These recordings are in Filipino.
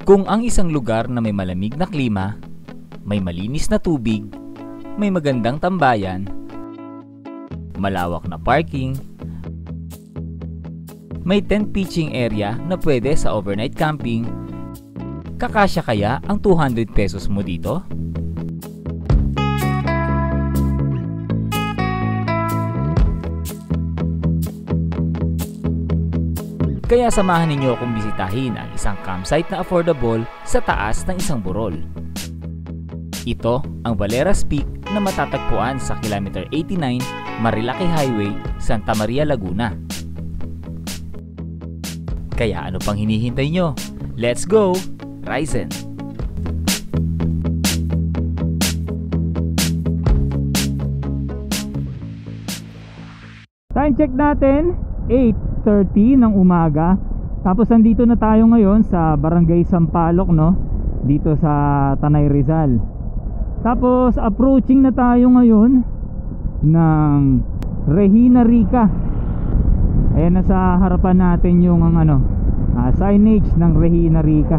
Kung ang isang lugar na may malamig na klima, may malinis na tubig, may magandang tambayan, malawak na parking, may tent pitching area na pwede sa overnight camping, kakasya kaya ang 200 pesos mo dito? Kaya samahan ninyo akong bisitahin ang isang campsite na affordable sa taas ng isang burol. Ito ang Valeras Peak na matatagpuan sa kilometer 89 Marilaki Highway, Santa Maria, Laguna. Kaya ano pang hinihintay nyo? Let's go! Ryzen! Time check natin, 8:30 ng umaga. Tapos nandito na tayo ngayon sa Barangay Sampaloc, no? Dito sa Tanay, Rizal. Tapos approaching na tayo ngayon ng Regina Rica. Ayan, nasa harapan natin yung signage ng Regina Rica.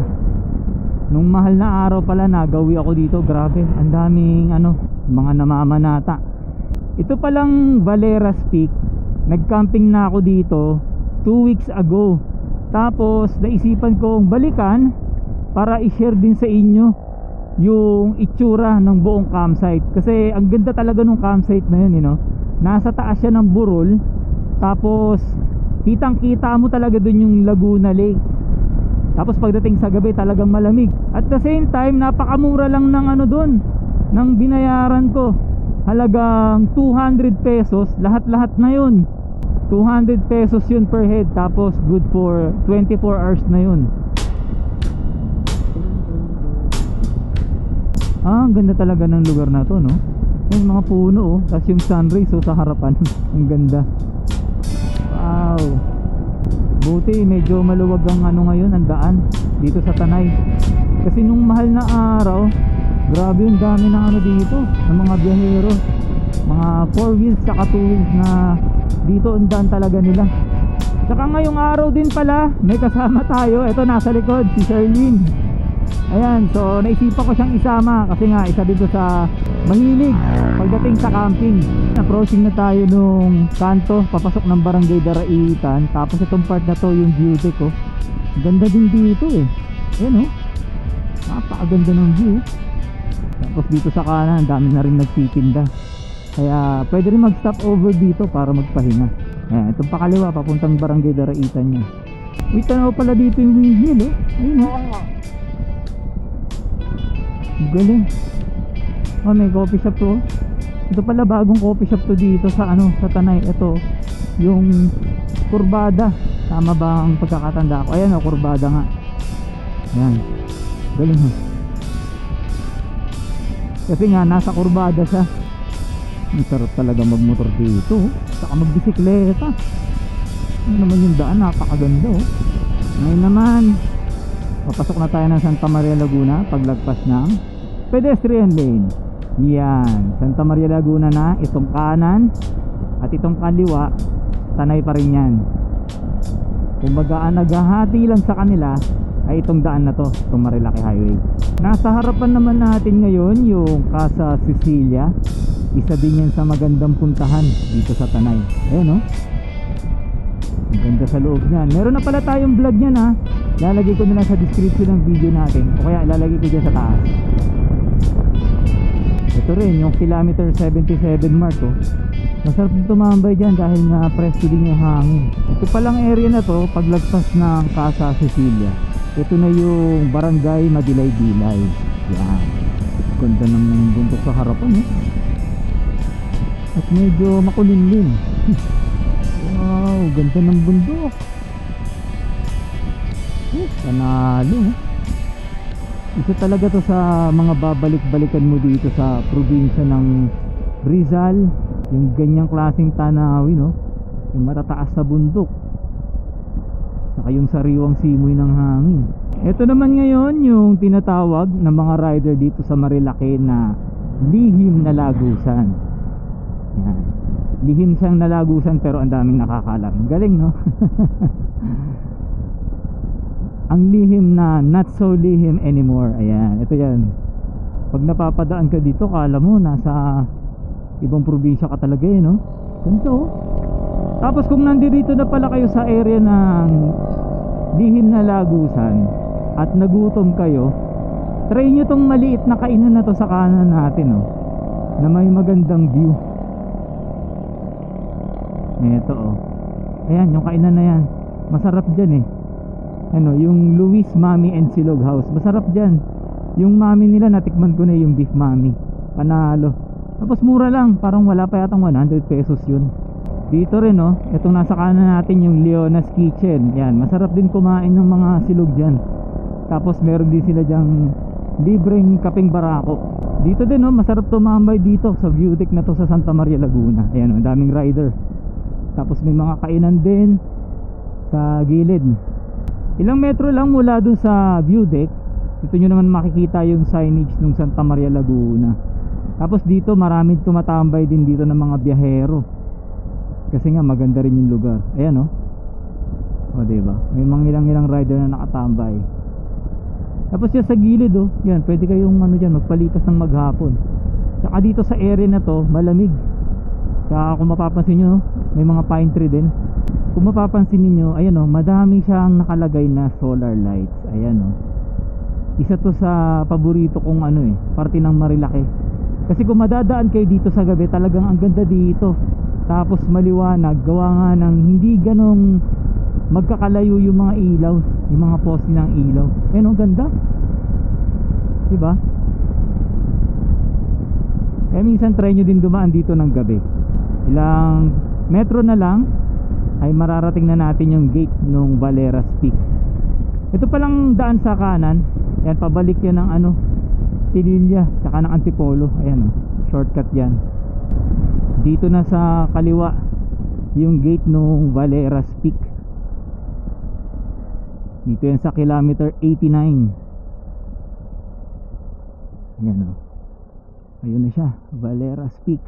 Nung mahal na araw pala nagawi ako dito. Grabe, ang daming mga namamanata. Ito palang Valeras Peak. Nag-camping na ako dito 2 weeks ago. Tapos naisipan kong balikan para i-share din sa inyo yung itsura ng buong campsite. Kasi ang ganda talaga ng campsite na yun, Nasa taas siya ng burol. Tapos kitang kita mo talaga dun yung Laguna Lake. Tapos pagdating sa gabi talagang malamig. At the same time napakamura lang ng dun, ng binayaran ko. Halagang 200 pesos lahat-lahat na yun. 200 pesos yun per head. Tapos good for 24 hours na yun. Ang ganda talaga ng lugar na to, no? Yung mga puno, tapos yung sun rays sa harapan. Ang ganda. Wow. Buti medyo maluwag ang ngayon, ang daan dito sa Tanay. Kasi nung mahal na araw, grabe yung dami ng dito, ng mga biyahero. Mga 4 wheels saka 2 wheels na dito ang daan talaga nila. Saka ngayong araw din pala may kasama tayo. Ito nasa likod, si Sherlyn. Ayan, so naisipan ko siyang isama kasi nga isa dito sa mahilig pagdating sa camping. Approaching na tayo nung kanto papasok ng Barangay Daraitan. Tapos itong part na to yung view deck, oh. Ganda din dito eh. Ayan, oh, napakaganda ng view. Tapos dito sa kanan dami na rin nagtitinda. Kaya pwede rin mag stop over dito para magpahinga. Ayan, itong pakaliwa papuntang Barangay Daraitan niya. Wait, tanaw pala dito yung windmill, oh. Ayun, oh. Galing. Oh, may coffee shop to. Ito pala bagong coffee shop to dito sa sa Tanay. Ito yung Kurbada. Tama ba ang pagkakatanda ko? Ayan, Kurbada nga. Ayan. Galing, ha. Kasi nga nasa Kurbada siya. Ang sarap talaga magmotor dito, saka magbisikleta. Ano naman yung daan, napakaganda, oh. Ngayon naman papasok na tayo ng Santa Maria, Laguna. Paglagpas ng pedestrian lane. Yan, Santa Maria, Laguna na. Itong kanan at itong kaliwa Tanay pa rin yan. Kumbaga naghahati lang sa kanila ay itong daan na to, itong Marilaki Highway. Nasa harapan naman natin ngayon yung Casa Cecilia. Isa din yan sa magandang puntahan dito sa Tanay. Ayan, oh. Ang ganda sa loob niyan. Meron na pala tayong vlog niyan, ha. Lalagay ko na lang sa description ng video natin. O kaya lalagay ko dyan sa taas. Ito rin yung kilometer 77 mark, oh. Masarap tumambay dyan dahil nga presko din yung hangin. Ito palang area na to, paglagpas ng Casa Cecilia, ito na yung Barangay Madilay-Dilay. Yan. Ganda ng bundok sa harapan, eh. At medyo makulimlim. Wow, ganda ng bundok. Panalo. Isa talaga to sa mga babalik-balikan mo dito sa probinsya ng Rizal. Yung ganyang klaseng tanawin, no? Yung matataas sa bundok, saka yung sariwang simoy ng hangin. Ito naman ngayon yung tinatawag ng mga rider dito sa Marilaki na lihim na lagusan. Yan. Lihim siyang nalagusan pero ang daming nakakalam. Galing, no? ang lihim na not so lihim anymore. Ayan, ito yan. Pag napapadaan ka dito, kala mo nasa ibang probinsya ka talaga eh, no? Ganito. Tapos kung nandito na pala kayo sa area ng lihim na Lagusan at nagutom kayo, try nyo tong maliit na kainan na to sa kanan natin, no? Na may magandang view. Ito, oh. Ayan, yung kainan na yan. Masarap dyan eh. Ano, yung Luis Mami and Silog House. Masarap dyan. Yung mami nila, natikman ko na yung beef mami. Panalo. Tapos mura lang. Parang wala pa yatang 100 pesos yun. Dito rin, oh. Itong nasa kanan natin yung Leona's Kitchen. Yan, masarap din kumain ng mga silog dyan. Tapos meron din sila dyang libreng kapeng barako. Dito din, oh. Masarap tumambay dito sa view deck na to sa Santa Maria, Laguna. Ayan, oh. Daming rider. Tapos may mga kainan din sa gilid. Ilang metro lang mula dun sa view deck, ito nyo naman makikita yung signage ng Santa Maria, Laguna. Tapos dito maraming tumatambay din dito ng mga biyahero, kasi nga maganda rin yung lugar. Ayan, oh. O diba, may mga ilang rider na nakatambay. Tapos yan sa gilid, oh. Yan, pwede kayong ano dyan, magpalipas ng maghapon. Saka dito sa area na to, malamig. Kaya kung mapapansin nyo, may mga pine tree din. Kung mapapansin niyo, ayan, oh, madami siyang nakalagay na solar lights. Ayan, oh. Isa to sa paborito kong ano eh, parte ng Marilaki. Kasi kung madadaan kayo dito sa gabi, talagang ang ganda dito. Tapos maliwanag, gawa nga ng hindi ganong magkakalayo yung mga ilaw, yung mga poste ng ilaw. Ayan, oh, ganda. Diba? Eh minsan try nyo din dumaan dito ng gabi. Ilang metro na lang ay mararating na natin yung gate ng Valeras Peak. Ito palang daan sa kanan. Yan, pabalik yan ng ano, Tililla, tsaka ng Antipolo. Ayan, oh, shortcut yan. Dito na sa kaliwa yung gate ng Valeras Peak. Dito yan sa kilometer 89. Yan, oh. Ayun na siya, Valeras Peak.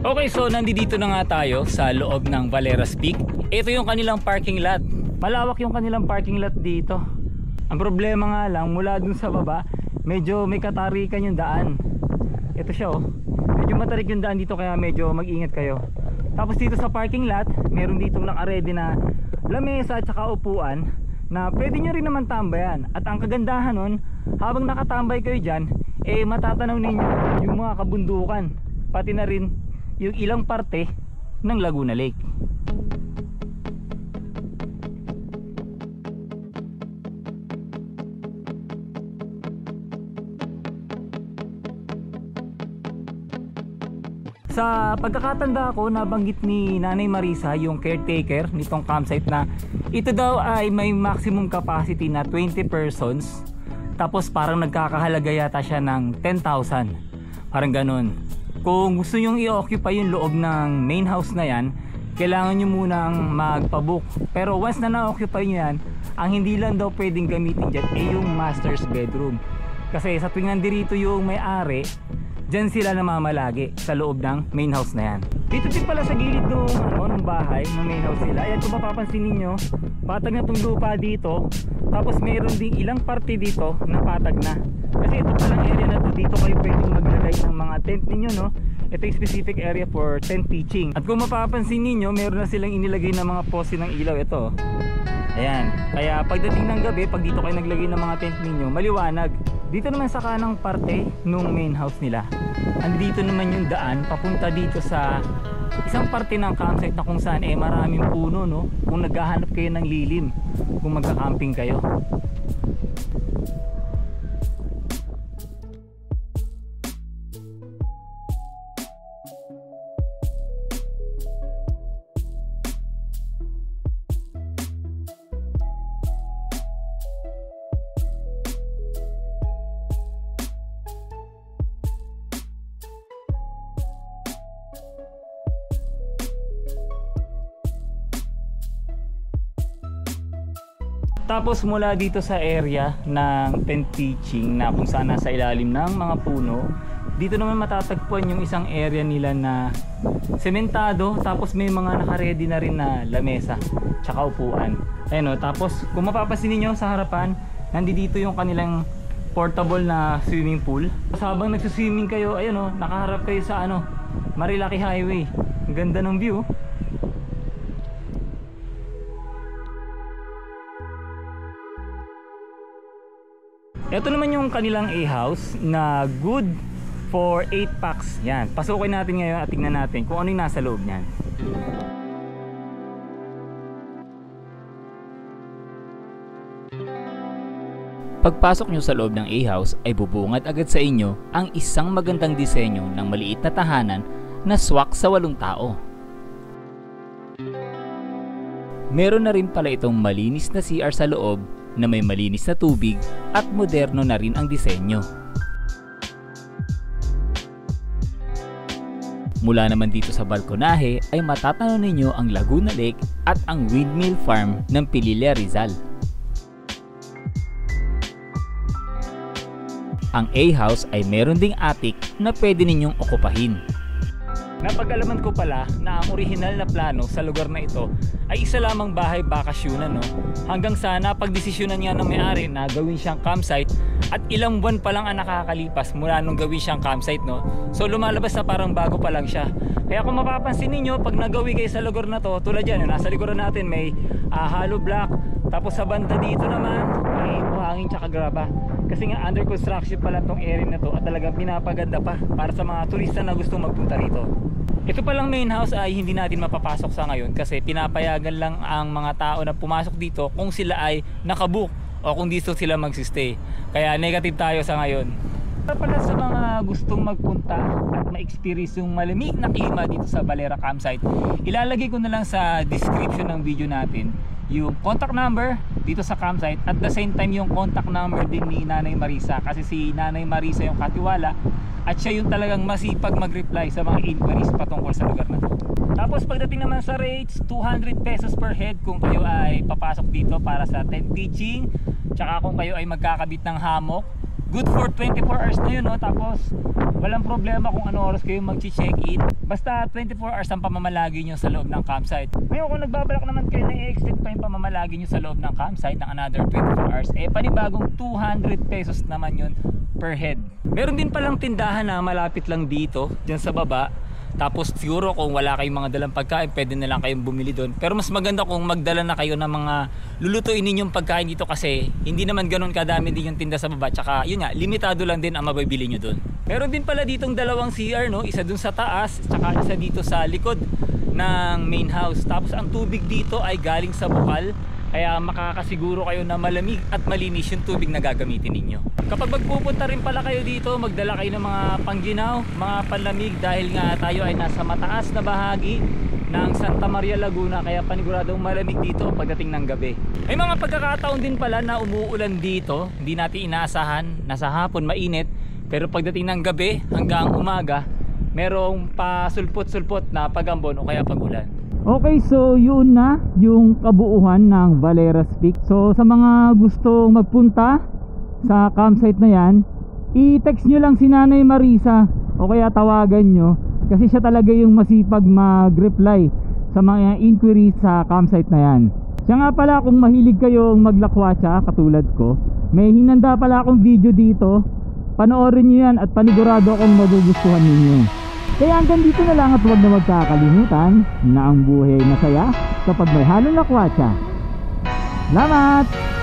Okay, so nandito na nga tayo sa loob ng Valeras Peak. Ito yung kanilang parking lot. Malawak yung kanilang parking lot dito. Ang problema nga lang, mula dun sa baba, medyo may katarikan yung daan. Ito siya, oh. Medyo matarik yung daan dito, kaya medyo mag-ingat kayo. Tapos dito sa parking lot, meron ditong naka-ready na lamesa at saka upuan na pwede nyo rin naman tambayan. At ang kagandahan nun, habang nakatambay kayo dyan, eh matatanaw ninyo yung mga kabundukan, pati na rin yung ilang parte ng Laguna Lake. Sa pagkakatanda ko, nabanggit ni Nanay Marisa, yung caretaker nitong campsite, na ito daw ay may maximum capacity na 20 persons. Tapos parang nagkakahalaga yata siya ng 10,000. Parang ganun. Kung gusto nyong i-occupy yung loob ng main house na yan, kailangan nyo munang magpabook. Pero once na na-occupy nyo yan, ang hindi lang daw pwedeng gamitin dyan ay yung master's bedroom. Kasi sa tuwing nandito yung may-ari, dyan sila namamalagi sa loob ng main house na yan. Dito din pala sa gilid ng bahay, ng main house nila. Ayan, kung mapapansin ninyo, patag na itong lupa dito. Tapos mayroon ding ilang parte dito na patag na. Kasi ito palang area na to, dito kayo pwedeng maglagay ng mga tent ninyo, no? Ito yung specific area for tent pitching. At kung mapapansin ninyo, meron na silang inilagay na mga poste ng ilaw. Ito, ayan. Kaya pagdating ng gabi, pag dito kayo naglagay ng mga tent ninyo, maliwanag. Dito naman sa kanang parte nung main house nila, andito naman yung daan papunta dito sa isang parte ng campsite na kung saan maraming puno, no? Kung naghahanap kayo ng lilim, kung magka-camping kayo. Tapos mula dito sa area ng tent pitching na kung saan nasa ilalim ng mga puno, dito naman matatagpuan yung isang area nila na sementado, tapos may mga naka-ready na rin na lamesa tsaka upuan. Ayun o, tapos kung mapapansin niyo sa harapan, nandito yung kanilang portable na swimming pool. Tapos habang nagsuswimming kayo, ayun o, nakaharap kayo sa Marilaki Highway. Ang ganda ng view. Ito naman yung kanilang A-house na good for 8 packs. Yan, pasukin natin ngayon at tingnan natin kung ano yung nasa loob niyan. Pagpasok nyo sa loob ng A-house ay bubungad agad sa inyo ang isang magandang disenyo ng maliit na tahanan na swak sa 8 tao. Meron na rin pala itong malinis na CR sa loob na may malinis na tubig at moderno na rin ang disenyo. Mula naman dito sa balkonahe ay matatanaw ninyo ang Laguna Lake at ang windmill farm ng Pililla, Rizal. Ang A-house ay meron ding attic na pwede ninyong okupahin. Napag-alaman ko pala na ang orihinal na plano sa lugar na ito ay isa lamang bahay bakasyonan, no? Hanggang sa napagdesisyonan nga ng may-ari na gawin siyang campsite at ilang buwan pa lang ang nakakalipas mula nung gawin siyang campsite, no? So lumalabas na parang bago pa lang siya. Kaya kung mapapansin niyo, pag nagawi kayo sa lugar na to, tulad yan, nasa likuran natin may hollow block, tapos sa banda dito naman may buhangin tsaka graba. Kasi nga under construction pala tong area na to at talagang pinapaganda pa para sa mga turista na gustong magpunta rito. Ito palang main house ay hindi natin mapapasok sa ngayon kasi pinapayagan lang ang mga tao na pumasok dito kung sila ay nakabook o kung dito sila magsistay. Kaya negative tayo sa ngayon. Para pala sa mga gustong magpunta at ma-experience yung malamig na klima dito sa Valera Campsite, ilalagay ko na lang sa description ng video natin yung contact number dito sa campsite at the same time yung contact number din ni Nanay Marisa, kasi si Nanay Marisa yung katiwala at siya yung talagang masipag mag-reply sa mga inquiries patungkol sa lugar na to. Tapos pagdating naman sa rates, 200 pesos per head kung kayo ay papasok dito para sa tent pitching, tsaka kung kayo ay magkakabit ng hammock. Good for 24 hours na yun, no? Tapos walang problema kung ano oras kayo mag-check-in. Basta 24 hours ang pamamalagi nyo sa loob ng campsite. Ngayon kung nagbabalak naman kayo na i-extend pa yung pamamalagi nyo sa loob ng campsite ng another 24 hours, eh panibagong 200 pesos naman yun per head. Meron din palang tindahan na malapit lang dito, dyan sa baba. Tapos siguro kung wala kayong mga dalang pagkain, pwede na lang kayong bumili doon. Pero mas maganda kung magdala na kayo ng mga lulutuin ninyong pagkain dito kasi hindi naman ganun kadami din yung tinda sa baba. Tsaka yun nga, limitado lang din ang mabibili nyo doon. Meron din pala ditong dalawang CR, no? Isa dun sa taas, tsaka isa dito sa likod ng main house. Tapos ang tubig dito ay galing sa bukal, kaya makakasiguro kayo na malamig at malinis yung tubig na gagamitin ninyo. Kapag magpupunta rin pala kayo dito, magdala kayo ng mga pangginaw, mga panlamig, dahil nga tayo ay nasa mataas na bahagi ng Santa Maria, Laguna, kaya paniguradong malamig dito pagdating ng gabi. May mga pagkakataon din pala na umuulan dito, hindi natin inaasahan, nasa hapon mainit, pero pagdating ng gabi hanggang umaga, merong pasulpot-sulpot na pagambon o kaya pagulan. Okay, so yun na yung kabuuan ng Valera's Peak. So sa mga gustong magpunta sa campsite na yan, i-text nyo lang si Nanay Marisa o kaya tawagan nyo, kasi siya talaga yung masipag mag-reply sa mga inquiries sa campsite na yan. Siya nga pala, kung mahilig kayong maglakwatsa katulad ko, may hinanda pala akong video dito. Panoorin nyo yan at panigurado akong magugustuhan ninyo. Kaya hanggang dito na lang at huwag na magkakalimutan na ang buhay na saya kapag may halong lakwatsa. Salamat!